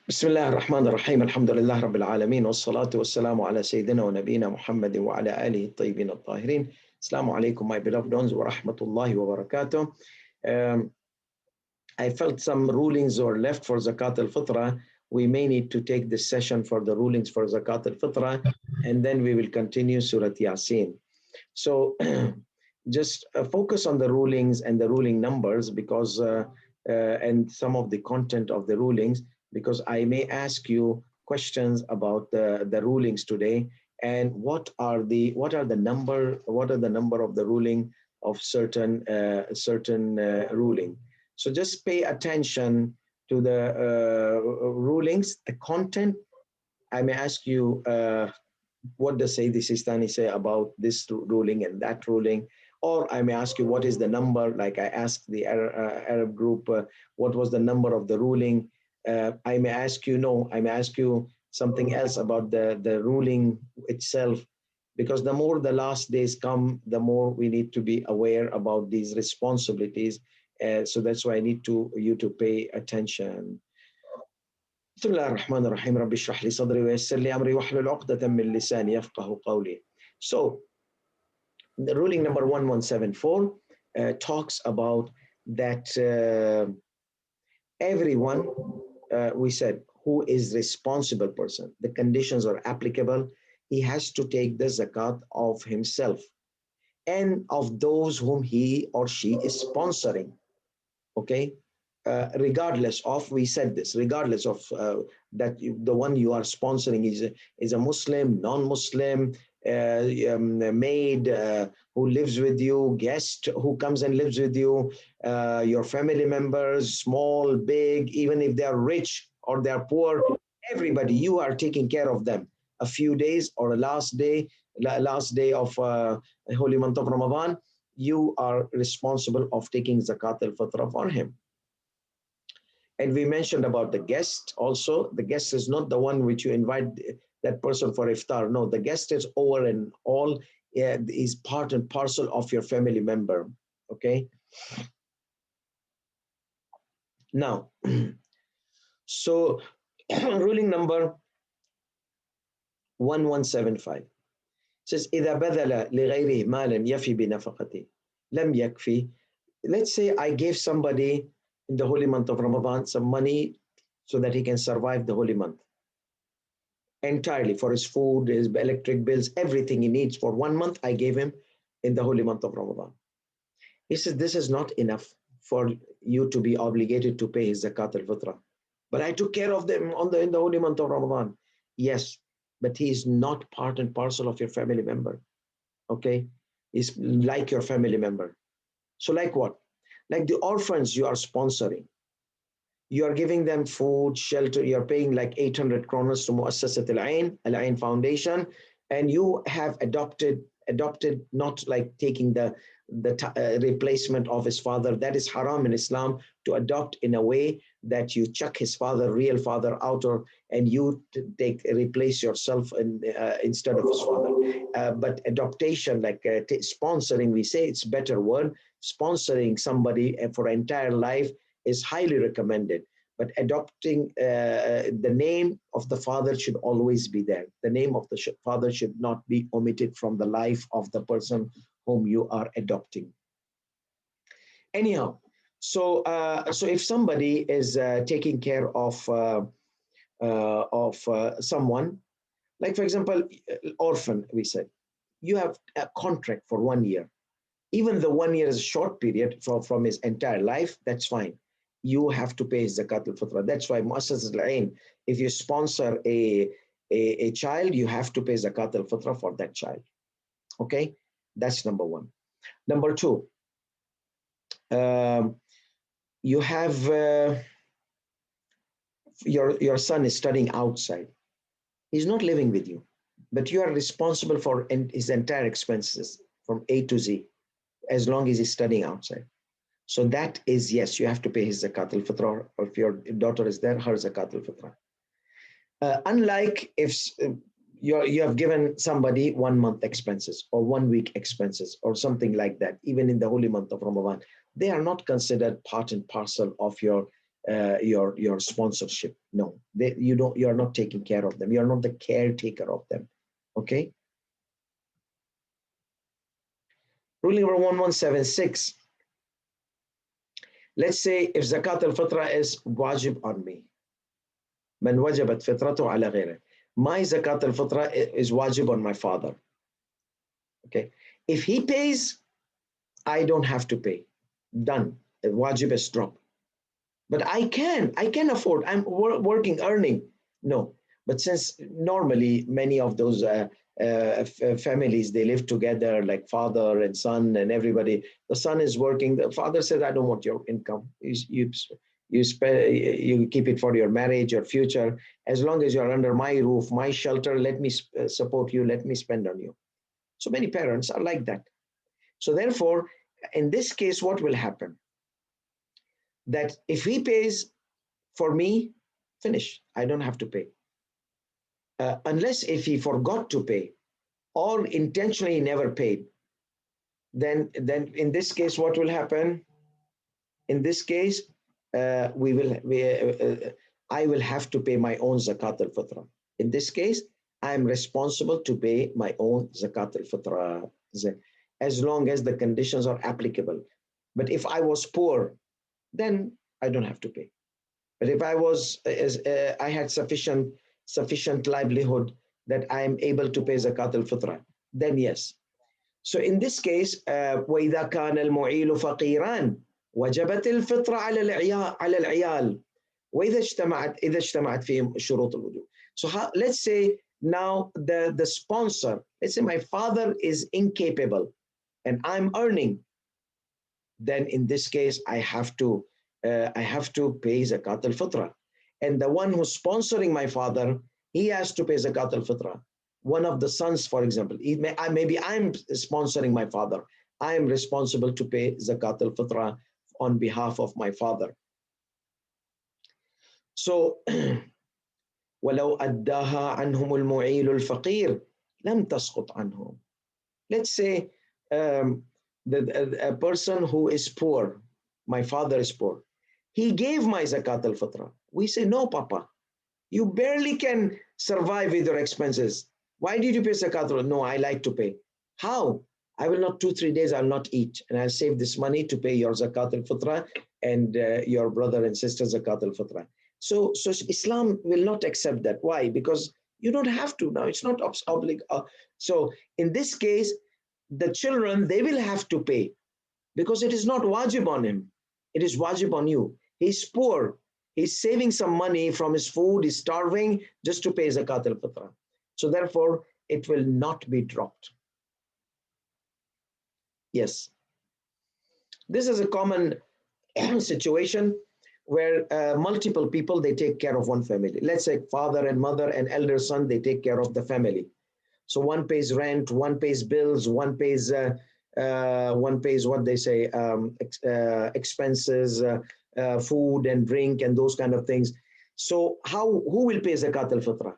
بسم الله الرحمن الرحيم الحمد لله رب العالمين والصلاة والسلام على سيدنا ونبينا محمد وعلى آله الطيبين الطاهرين. Assalamu alaikum, my beloved ones, wa rahmatullahi wa barakatuh. I felt some rulings were left for Zakat al-Fitrah. We may need to take this session for the rulings for Zakat al-Fitrah, and then we will continue Surah Yasin. So just focus on the rulings and the ruling numbers because and some of the content of the rulings, because I may ask you questions about the rulings today and what are the number of the ruling of certain ruling. So just pay attention to the rulings, the content. I may ask you what does Sayyid Sistani say about this ruling and that ruling, or I may ask you what is the number, like I asked the Arab group what was the number of the ruling. I may ask you something else about the ruling itself, because the more the last days come, the more we need to be aware about these responsibilities. So that's why I need you to pay attention. بسم الله الرحمن الرحيم رب اشرح لي صدري ويسر لي أمري واحلل عقدة من لساني يفقهوا قولي. So the ruling number 1174 talks about that everyone, we said, who is responsible person, the conditions are applicable. He has to take the zakat of himself and of those whom he or she is sponsoring. Okay, regardless of, we said this, regardless of that the one you are sponsoring is a Muslim, non-Muslim, maid who lives with you, guest who comes and lives with you, your family members, small, big, even if they are rich or they are poor, everybody, you are taking care of them. A few days or a last day of holy month of Ramadan, you are responsible of taking Zakat al-Fitrah for him. And we mentioned about the guest also. The guest is not the one which you invite that person for iftar. No, the guest is over and all, is part and parcel of your family member. Okay. Now, so ruling number 1175 says, إذا بذل لغيره مالا يفي بنفقته لم يكفي. Let's say I gave somebody in the holy month of Ramadan some money so that he can survive the holy month entirely, for his food, his electric bills, everything he needs for 1 month. I gave him in the holy month of Ramadan. He says this is not enough for you to be obligated to pay his zakat al-fitrah, but I took care of them in the holy month of Ramadan. Yes, but he is not part and parcel of your family member. Okay, he's like your family member. So like what? Like the orphans you are sponsoring. You are giving them food, shelter. You're paying like 800 kronas to Muassasat Al-Ain Foundation, and you have adopted not like taking the replacement of his father. That is haram in Islam, to adopt in a way that you chuck his father, real father, out, and you replace yourself instead of his father. But adoption, like sponsoring, we say it's better word. Sponsoring somebody for entire life is highly recommended. But adopting, the name of the father should always be there. The name of the father should not be omitted from the life of the person whom you are adopting. Anyhow, so if somebody is taking care of someone, like for example, orphan, we said, you have a contract for 1 year. Even the 1 year is a short period from his entire life, that's fine. You have to pay Zakat al-Fitrah. That's why Muassasat Al-Ain, if you sponsor a child, you have to pay Zakat al-Fitrah for that child. Okay, that's number one. Number two, you have your son is studying outside. He's not living with you, but you are responsible for his entire expenses from A to Z, as long as he's studying outside. So that is, yes, you have to pay his Zakat al-Fitrah, or if your daughter is there, her Zakat al-Fitrah. Unlike if you have given somebody 1 month expenses or 1 week expenses or something like that, even in the holy month of Ramadan, they are not considered part and parcel of your your sponsorship. No, you're not taking care of them. You're not the caretaker of them. Okay. Ruling number 1176. Let's say if Zakat al-Fitrah is wajib on me. من وجبت فطرته على غيره. My Zakat al-Fitrah is wajib on my father. Okay. If he pays, I don't have to pay. Done. The wajib is dropped. But I can afford. I'm working, earning. No. But since normally many of those families, they live together, like father and son and everybody. The son is working. The father says, I don't want your income. You keep it for your marriage, your future. As long as you're under my roof, my shelter, let me support you. Let me spend on you. So many parents are like that. So therefore, in this case, what will happen? That if he pays for me, finish. I don't have to pay. Unless if he forgot to pay or intentionally never paid, then in this case, what will happen? In this case, I will have to pay my own Zakat al-Fitrah. In this case, I am responsible to pay my own Zakat al-Fitrah, as long as the conditions are applicable. But if I was poor, then I don't have to pay. But if I had sufficient livelihood that I am able to pay Zakat al-Fitrah, then yes. So in this case, وَإِذَا كَانَ الْمُعِيلُ فَقِيرًا وَجَبَتِ الْفِطْرَ على العيال وإذا اجتمعت فيهم شروط الوجوب. So let's say now the sponsor, let's say my father is incapable and I'm earning, then in this case I have to pay Zakat al-Fitrah. And the one who's sponsoring my father, he has to pay Zakat al-Fitrah. One of the sons, for example, maybe I'm sponsoring my father. I am responsible to pay Zakat al-Fitrah on behalf of my father. So, وَلَوْ أَدَّاهَا عَنْهُمُ الْمُعِيلُ الْفَقِيرُ لَمْ تَسْقُطْ عَنْهُمْ. Let's say a person who is poor, my father is poor, he gave my Zakat al-Fitrah. We say, no, Papa, you barely can survive with your expenses. Why did you pay Zakat al-Fitrah? No, I like to pay. How? I will not 2-3 days, I'll not eat. And I'll save this money to pay your Zakat al-Fitrah and your brother and sister Zakat al-Fitrah. So Islam will not accept that. Why? Because you don't have to now. It's not obligatory. So in this case, the children, they will have to pay because it is not wajib on him. It is wajib on you. He's poor. He's saving some money from his food. He's starving just to pay Zakat al-Fitrah. So therefore, it will not be dropped. Yes. This is a common situation where multiple people, they take care of one family. Let's say father and mother and elder son, they take care of the family. So one pays rent, one pays bills, one pays what they say, expenses, food and drink and those kind of things. So who will pay Zakat al-Fitrah?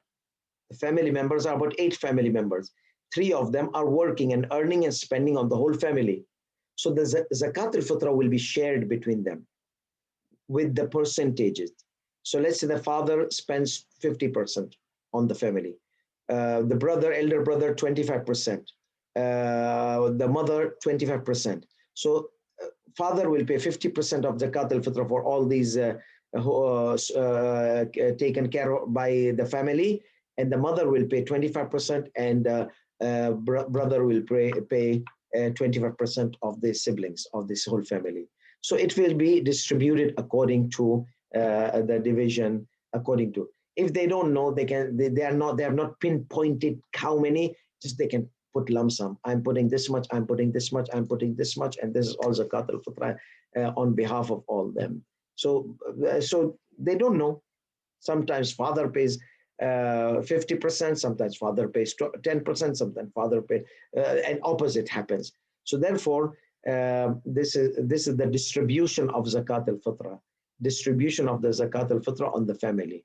The family members are about 8 family members. 3 of them are working and earning and spending on the whole family. So the Zakat al-Fitrah will be shared between them with the percentages. So let's say the father spends 50% on the family. The elder brother, 25%. The mother, 25%. So father will pay 50% of Zakat al-Fitrah for all these taken care of by the family, and the mother will pay 25%, and brother will pay 25% of the siblings of this whole family. So it will be distributed according to the division, according to. If they don't know, they have not pinpointed how many, just they can put lump sum. I'm putting this much, I'm putting this much, I'm putting this much, and this is all Zakat al-Fitrah on behalf of all them. So they don't know. Sometimes father pays 50%, sometimes father pays 10%, sometimes father pays, and opposite happens. So therefore, this is the distribution of Zakat al-Fitrah, distribution of the Zakat al-Fitrah on the family.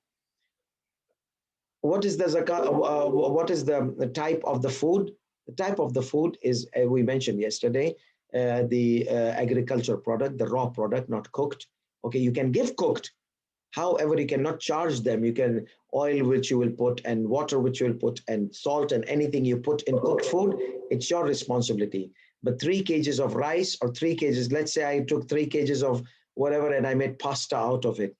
What is the Zakat? What is the type of the food? The type of the food is, we mentioned yesterday, the agriculture product, the raw product, not cooked. Okay, you can give cooked, However, you cannot charge them. You can oil which you will put and water which you will put and salt and anything you put in cooked food, it's your responsibility. But 3 kgs of rice or 3 kgs, let's say I took 3 kgs of whatever and I made pasta out of it,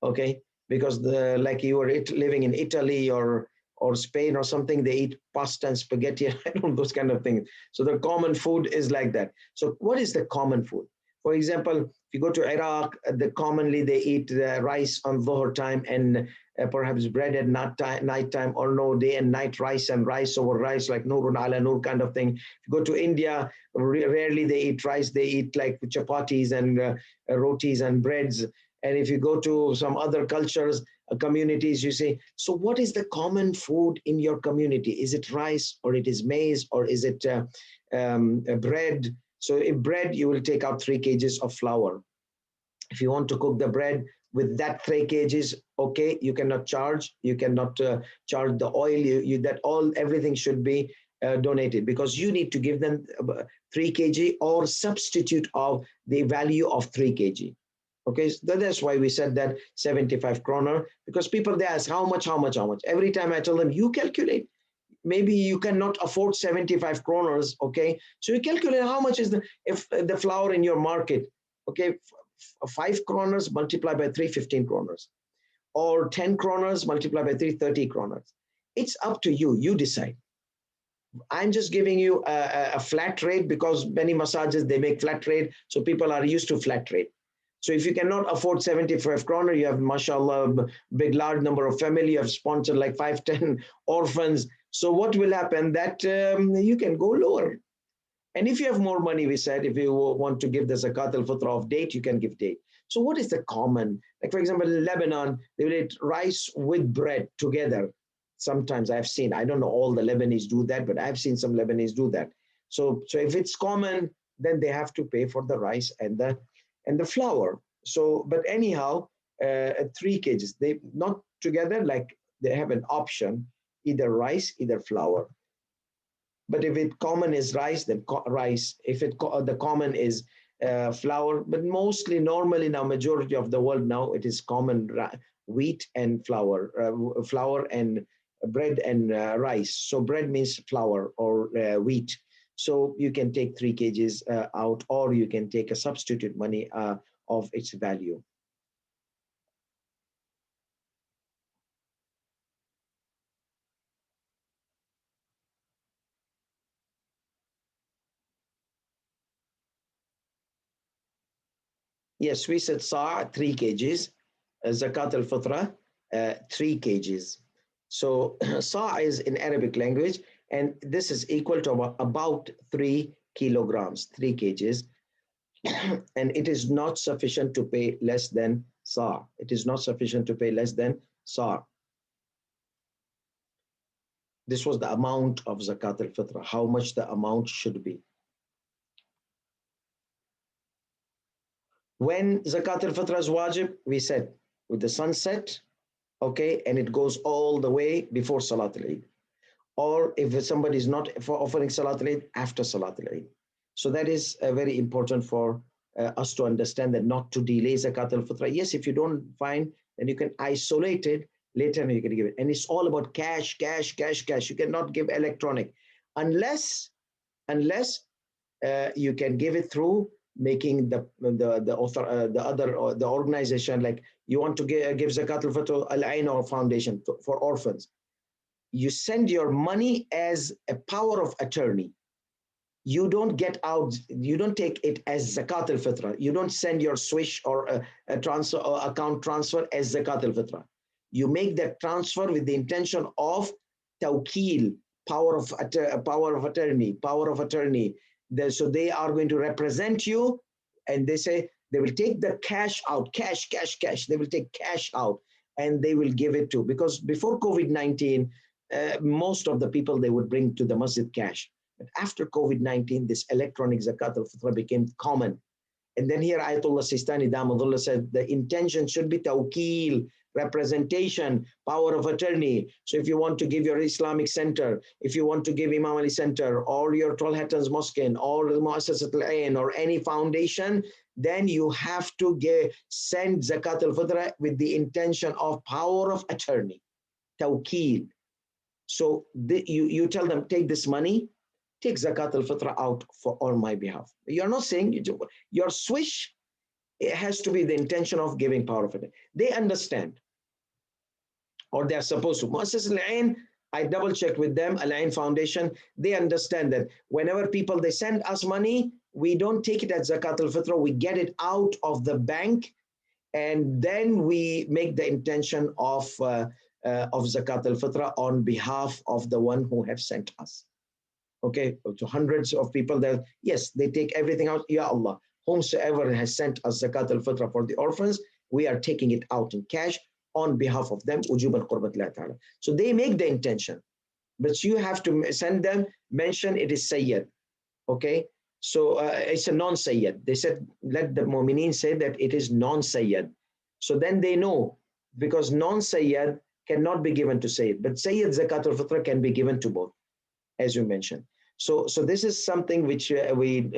okay? Because like you were living in Italy or Spain or something, they eat pasta and spaghetti, I don't know, those kind of things. So the common food is like that. So what is the common food? For example, if you go to Iraq, commonly they eat rice on Dhuhr time and perhaps bread at night time, or no, day and night rice and rice over rice, like Nurun ala Nur kind of thing. If you go to India, rarely they eat rice, they eat like chapatis and rotis and breads. And if you go to some other cultures, communities, you say, so what is the common food in your community? Is it rice or it is maize or is it bread? So if bread, you will take out 3 kgs of flour. If you want to cook the bread with that 3 kgs, okay, you cannot charge. You cannot charge the oil. Everything should be donated, because you need to give them 3 kg or substitute of the value of 3 kg. Okay, so that's why we said that 75 kroner, because people, they ask how much. Every time I tell them, you calculate. Maybe you cannot afford 75 kroners, okay? So you calculate how much is the flour in your market, okay? 5 kroners multiplied by 3, 15 kroners, or 10 kroners multiplied by 3, 30 kroners. It's up to you. You decide. I'm just giving you a flat rate, because many massages, they make flat rate, so people are used to flat rate. So if you cannot afford 75 kroner, you have, mashallah, big, large number of family, you have sponsored like 5, 10 orphans. So what will happen that you can go lower. And if you have more money, we said, if you want to give the zakat al-fitrah of date, you can give date. So what is the common? Like, for example, in Lebanon, they will eat rice with bread together. Sometimes I've seen, I don't know all the Lebanese do that, but I've seen some Lebanese do that. So if it's common, then they have to pay for the rice and the flour. So, but anyhow, 3 kgs, they not together, like they have an option, either rice, either flour. But if it common is rice, then rice. If the common is flour, but mostly, normally now, majority of the world now, it is common wheat and flour, flour and bread and rice. So bread means flour or wheat. So you can take 3 kgs out, or you can take a substitute money of its value. Yes, we said sa 3 kgs, zakat al-fitrah 3 kgs. So sa is in Arabic language, and this is equal to about 3 kilograms, 3 kgs. And it is not sufficient to pay less than sa. It is not sufficient to pay less than sa. This was the amount of zakat al-fitrah, how much the amount should be. When zakat al-fitrah is wajib, we said with the sunset, okay, and it goes all the way before Salat al-Eid. Or if somebody is not offering Salat al-Eid, after Salat al-Eid. So that is very important for us to understand, that not to delay zakat al-fitrah. Yes, if you don't find, then you can isolate it later and you can give it. And it's all about cash. You cannot give electronic unless you can give it through making the organization, like you want to give zakat al-fitr al-ain or foundation for orphans. You send your money as a power of attorney. You don't get out, you don't take it as zakat al-fitr. You don't send your swish or a transfer or account transfer as zakat al-fitr. You make that transfer with the intention of tawkeel, power of attorney. So they are going to represent you, and they say they will take the cash out, cash. They will take cash out and they will give it to, because before COVID-19, most of the people, they would bring to the masjid cash. But after COVID-19, this electronic zakat al-fitr became common. And then here Ayatollah Sistani Damadullah said the intention should be tawkeel, representation, power of attorney. So if you want to give your Islamic center, if you want to give Imam Ali Center, or your Tall Hattons Mosque, or the Muassasat al-Ain, or any foundation, then you have to send Zakat al-Fitrah with the intention of power of attorney, tawkeel. So you tell them, take this money, take Zakat al-Fitrah out on my behalf. You're not saying, your swish, it has to be the intention of giving power of attorney. They understand, or they're supposed to. Muassas al-Ain, I double checked with them, Al-Ain Foundation, they understand that whenever people, they send us money, we don't take it as Zakat al-Fitrah, we get it out of the bank, and then we make the intention of Zakat al-Fitrah on behalf of the one who have sent us. Okay, to hundreds of people that, yes, they take everything out. Ya Allah, whomsoever has sent us Zakat al-Fitrah for the orphans, we are taking it out in cash on behalf of them, ujuban qurbat Allah ta'ala. So they make the intention, but you have to send them, mention it is Sayyid. Okay, so it's a non-Sayyid. They said, let the Mu'mineen say that it is non-Sayyid. So then they know, because non-Sayyid cannot be given to Sayyid, but Sayyid Zakat al-Fitrah can be given to both, as you mentioned. So this is something which we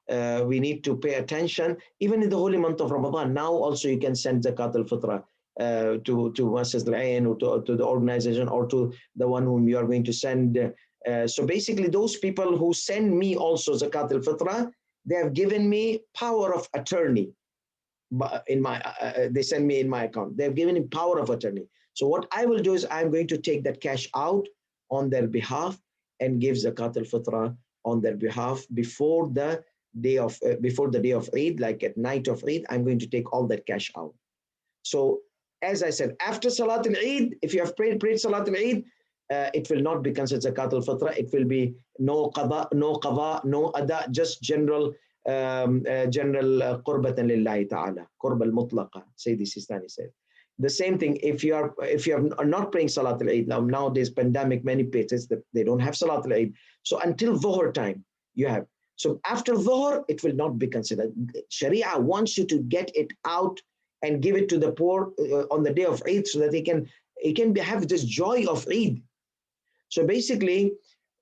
need to pay attention. Even in the holy month of Ramadan, now also you can send Zakat al-Fitrah to Muassas al-Ain, or to the organization, or to the one whom you are going to send. So basically, those people who send me also Zakat al-Fitrah, they have given me power of attorney. In my, they send me in my account. They have given me power of attorney. So what I will do is I'm going to take that cash out on their behalf and give Zakat al-Fitrah on their behalf before the day of Eid, like at night of Eid. I'm going to take all that cash out. So as I said, after Salat al-Eid, if you have prayed Salat al-Eid, it will not be considered Zakat al-Fitrah. It will be no qada, no ada, just general qurbatan lillahi ta'ala, qurb al-mutlaqa, Sayyidi Sistani said. The same thing, if you are not praying Salat al-Eid, nowadays pandemic, many places that they don't have Salat al-Eid. So until Dhuhr time, you have. So after Dhuhr, it will not be considered. Sharia wants you to get it out and give it to the poor on the day of Eid, so that they can have this joy of Eid. So basically,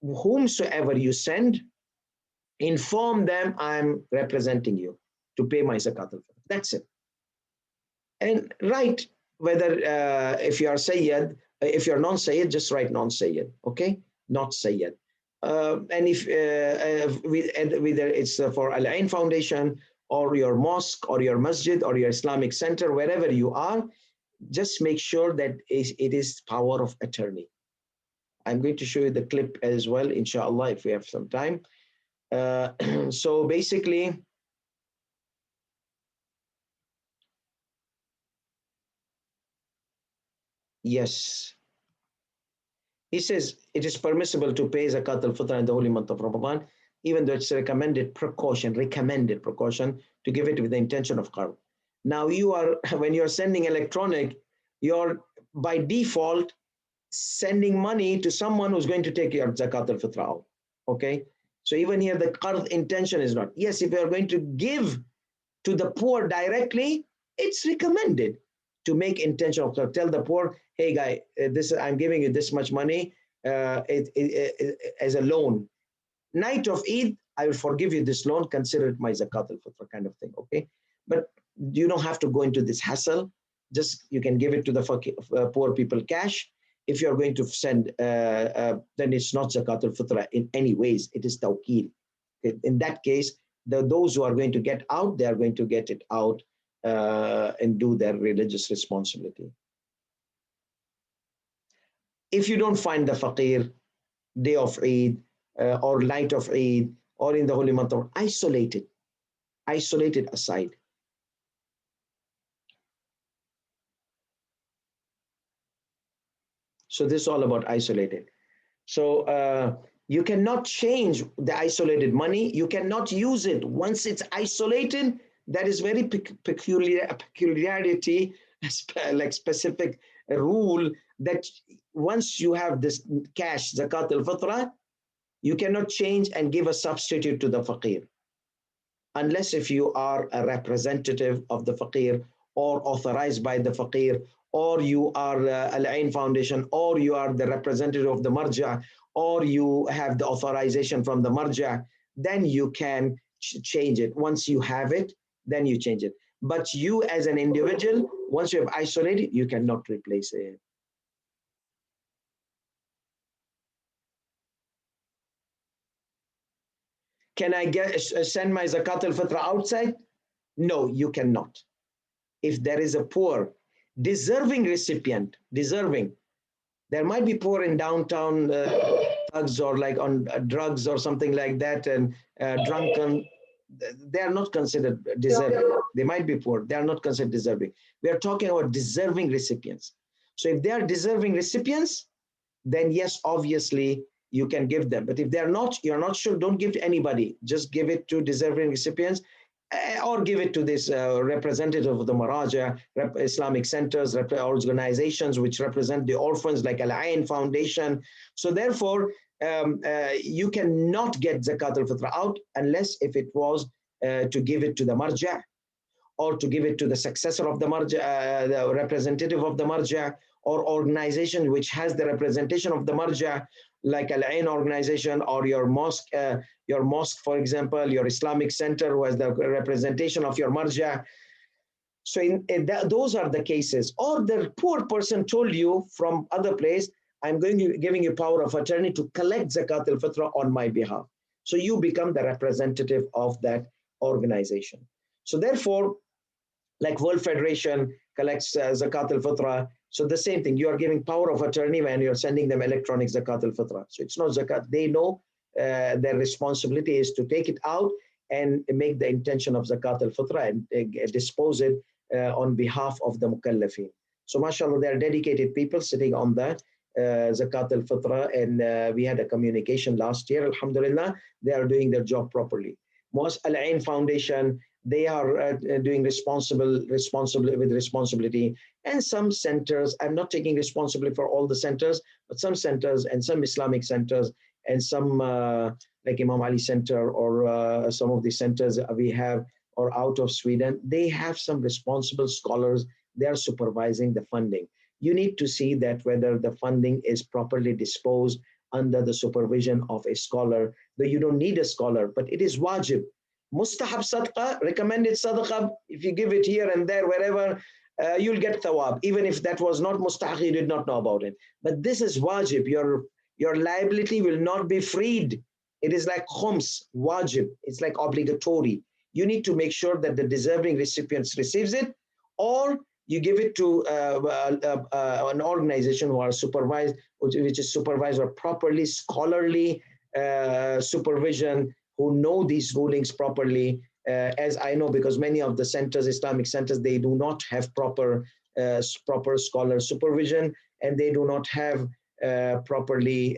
whomsoever you send, inform them I'm representing you to pay my Zakat al-Fitrah. That's it. And write whether if you are Sayyid, if you're non-Sayyid, just write non-Sayyid, okay? Not Sayyid. And if whether it's for Al-Ain Foundation, or your mosque, or your masjid, or your Islamic center, wherever you are, just make sure that it is power of attorney. I'm going to show you the clip as well, inshallah, if we have some time. So basically, yes. He says it is permissible to pay Zakat al-Fitr in the holy month of Ramadan, even though it's recommended precaution to give it with the intention of qard. Now when you're sending electronic, you're by default sending money to someone who's going to take your Zakat al-Fitr out. Okay? So even here, the qard intention is not. Yes, if you're going to give to the poor directly, it's recommended to make intention of qard. Tell the poor, hey guy, I'm giving you this much money as a loan. Night of Eid, I will forgive you this loan, consider it my Zakat al-Fitr kind of thing, okay? But you don't have to go into this hassle. Just you can give it to the poor people cash. If you're going to send, then it's not Zakat al-Fitr in any ways. It is tawkeel. In that case, those who are going to get out, they are going to get it out and do their religious responsibility. If you don't find the faqir, day of Eid, or night of Eid, or in the holy month, or isolate it aside. So this is all about isolated. So you cannot change the isolated money. You cannot use it once it's isolated. That is very peculiarity, like specific rule, that once you have this cash, Zakat al-Fitrah, you cannot change and give a substitute to the faqir. Unless if you are a representative of the faqir, or authorized by the faqir, or you are Al-Ain Foundation, or you are the representative of the marja, or you have the authorization from the marja, then you can change it. Once you have it, then you change it. But you as an individual, once you have isolated, you cannot replace it. Can I send my zakat al-fitra outside? No, you cannot. If there is a poor, deserving recipient, deserving, there might be poor in downtown thugs or like on drugs or something like that, and drunken. They are not considered deserving. They might be poor. They are not considered deserving. We are talking about deserving recipients. So if they are deserving recipients, then yes, obviously you can give them. But if they're not, you're not sure, don't give to anybody. Just give it to deserving recipients, or give it to this representative of the Maraja, Islamic centers, organizations which represent the orphans, like Al-Ain Foundation. So therefore, you cannot get Zakat al-Fitra out unless if it was to give it to the Marja, or to give it to the successor of the Marja, the representative of the Marja, or organization which has the representation of the Marja, like Al-Ain organization, or your mosque, for example, your Islamic center who has the representation of your Marja. So those are the cases. Or the poor person told you from other place, I'm giving you power of attorney to collect Zakat al-Fitra on my behalf. So you become the representative of that organization. So therefore, like World Federation collects Zakat al-Fitra. So the same thing, you are giving power of attorney when you're sending them electronic Zakat al-Fitra. So it's not Zakat. They know their responsibility is to take it out and make the intention of Zakat al-Fitra and dispose it on behalf of the Mukallafin. So mashallah, they are dedicated people sitting on that Zakat al-Fitra, and we had a communication last year, alhamdulillah, they are doing their job properly. Al-Ain Foundation, they are doing with responsibility. And some centers, I'm not taking responsibility for all the centers, but some centers and some Islamic centers and some like Imam Ali Center, or some of the centers we have, or out of Sweden, they have some responsible scholars. They are supervising the funding. You need to see that whether the funding is properly disposed under the supervision of a scholar. Though you don't need a scholar, but it is wajib. Mustahab sadaqah, recommended sadaqah, if you give it here and there, wherever, you'll get thawab. Even if that was not mustahab, you did not know about it. But this is wajib. Your liability will not be freed. It is like khums, wajib. It's like obligatory. You need to make sure that the deserving recipients receives it, or you give it to an organization who are supervised, which is supervised or properly scholarly supervision, who know these rulings properly. As I know, because many of the centers, Islamic centers, they do not have proper scholar supervision, and they do not have properly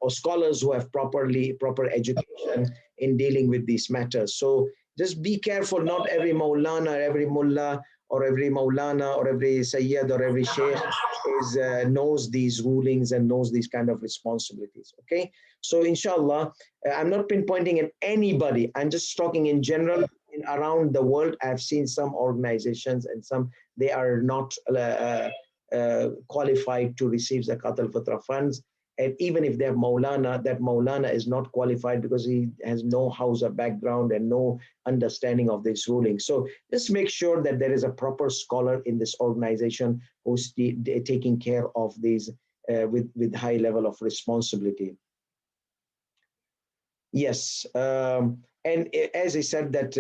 or scholars who have proper education in dealing with these matters. So just be careful. Not every Maulana, every Mullah, or every Maulana, or every Sayyid, or every Sheikh knows these rulings and knows these kind of responsibilities. Okay, so inshallah, I'm not pinpointing at anybody. I'm just talking in general. Around the world, I've seen some organizations and some, they are not qualified to receive Zakat al-Fitra funds. And even if they have Maulana, that Maulana is not qualified because he has no Hausa background and no understanding of this ruling. So just make sure that there is a proper scholar in this organization who's taking care of these with high level of responsibility. Yes, and as I said that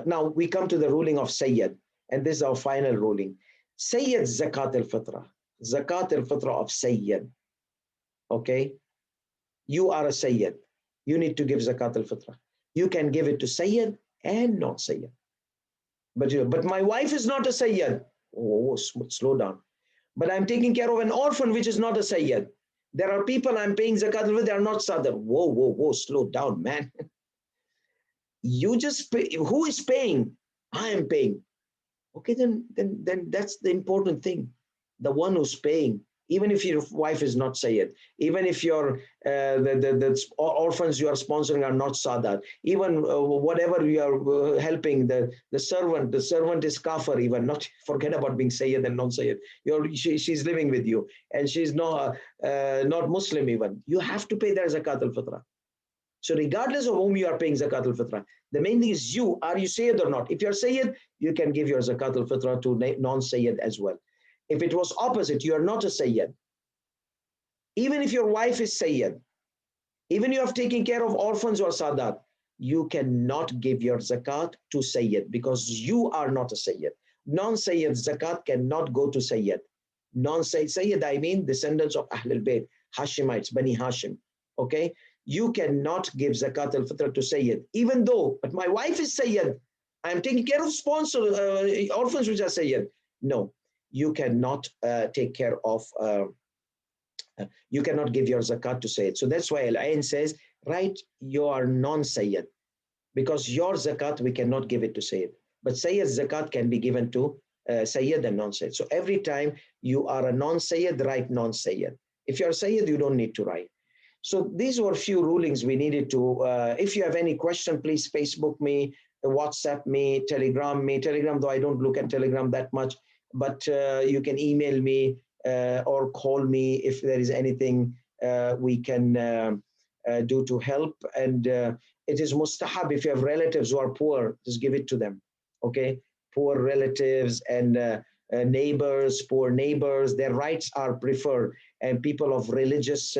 now we come to the ruling of Sayyid, and this is our final ruling. Sayyid Zakat al-Fitra of Sayyid. Okay, you are a Sayyid. You need to give Zakat al-Fitra. You can give it to Sayyid and not Sayyid. But my wife is not a Sayyid. Oh, slow down. But I'm taking care of an orphan which is not a Sayyid. There are people I'm paying Zakat al-Fitra, they are not Sadr. Whoa, slow down, man. You just pay. Who is paying? I am paying. Okay, then that's the important thing. The one who's paying. Even if your wife is not Sayyid, even if your the orphans you are sponsoring are not Sadat, even whatever you are helping, the servant is kafir, even not forget about being Sayyid and non-Sayyid. She's living with you and she's not Muslim even. You have to pay their Zakat al-Fitra. So regardless of whom you are paying Zakat al-Fitrah, the main thing is you, are you Sayyid or not? If you're Sayyid, you can give your Zakat al-Fitrah to non-Sayyid as well. If it was opposite, you are not a Sayyid. Even if your wife is Sayyid, even you have taken care of orphans or Sadat, you cannot give your Zakat to Sayyid because you are not a Sayyid. Non-Sayyid Zakat cannot go to Sayyid. Non-Sayyid, Sayyid, I mean descendants of Ahlul Bayt, Hashemites, Bani Hashim. Okay? You cannot give Zakat al-Fitr to Sayyid, even though, but my wife is Sayyid. I'm taking care of orphans which are Sayyid. No, you cannot take care of, you cannot give your Zakat to Sayyid. So that's why Al-Ain says, right, you are non-Sayyid, because your Zakat, we cannot give it to Sayyid. But Sayyid's Zakat can be given to Sayyid and non-Sayyid. So every time you are a non-Sayyid, write non-Sayyid. If you're Sayyid, you don't need to write. So these were a few rulings we needed to, if you have any question, please Facebook me, WhatsApp me, Telegram, though I don't look at Telegram that much, but you can email me or call me if there is anything we can do to help. And it is mustahab, if you have relatives who are poor, just give it to them, okay? Poor relatives and neighbors, poor neighbors, their rights are preferred. And people of religious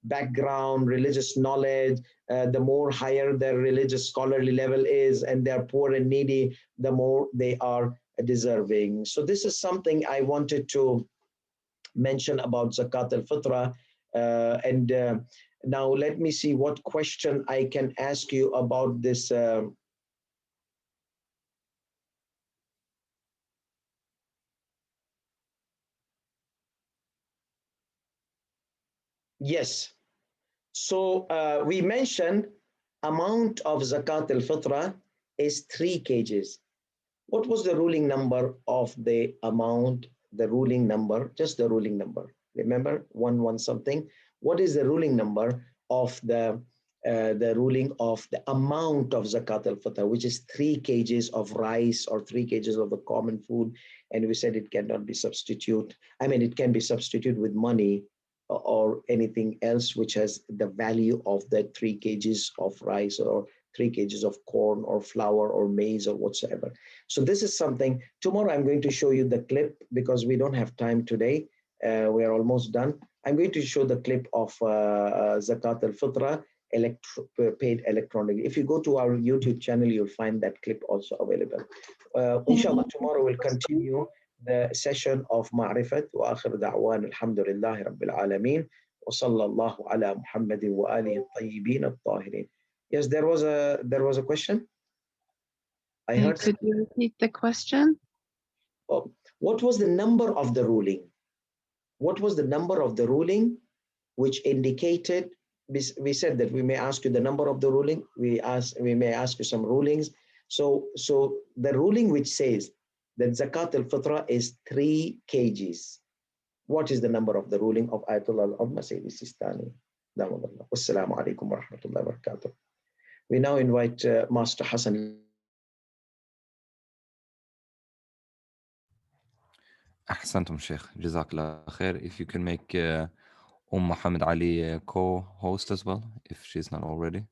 background, religious knowledge, the more higher their religious scholarly level is, and they're poor and needy, the more they are deserving. So this is something I wanted to mention about Zakat al-Fitrah. Now let me see what question I can ask you about this. Yes. So we mentioned amount of Zakat al-Fitrah is 3 kgs. What was the ruling number of the amount, the ruling number, just the ruling number? Remember, 1 something. What is the ruling number of the ruling of the amount of Zakat al-Fitr, which is 3 kgs of rice or 3 kgs of the common food? And we said it cannot be substituted. I mean, it can be substituted with money or anything else which has the value of that 3 kgs of rice or 3 kgs of corn or flour or maize or whatsoever. So this is something, tomorrow I'm going to show you the clip because we don't have time today. We are almost done. I'm going to show the clip of Zakat al-Fitrah paid electronically. If you go to our YouTube channel, you'll find that clip also available. Inshallah, tomorrow we'll continue the session of Ma'rifat wa akhir da'wan alhamdulillahi rabbil alameen wa sallallahu ala Muhammadin wa alihi at-tayyibin at-tahirin. Yes, there was a question. I heard. Could you repeat the question? Oh, what was the number of the ruling? What was the number of the ruling which indicated, we said that we may ask you the number of the ruling, we may ask you some rulings. So the ruling which says that Zakat al-Fitrah is 3 kgs. What is the number of the ruling of Ayatollah al-Uzma Sayyidi Sistani? Wassalamu alaikum wa rahmatullahi wa barakatuh. We now invite Master Hassan. أحسنتم شيخ جزاك الله خير. If you can make Muhammad Ali co-host as well, if she's not already.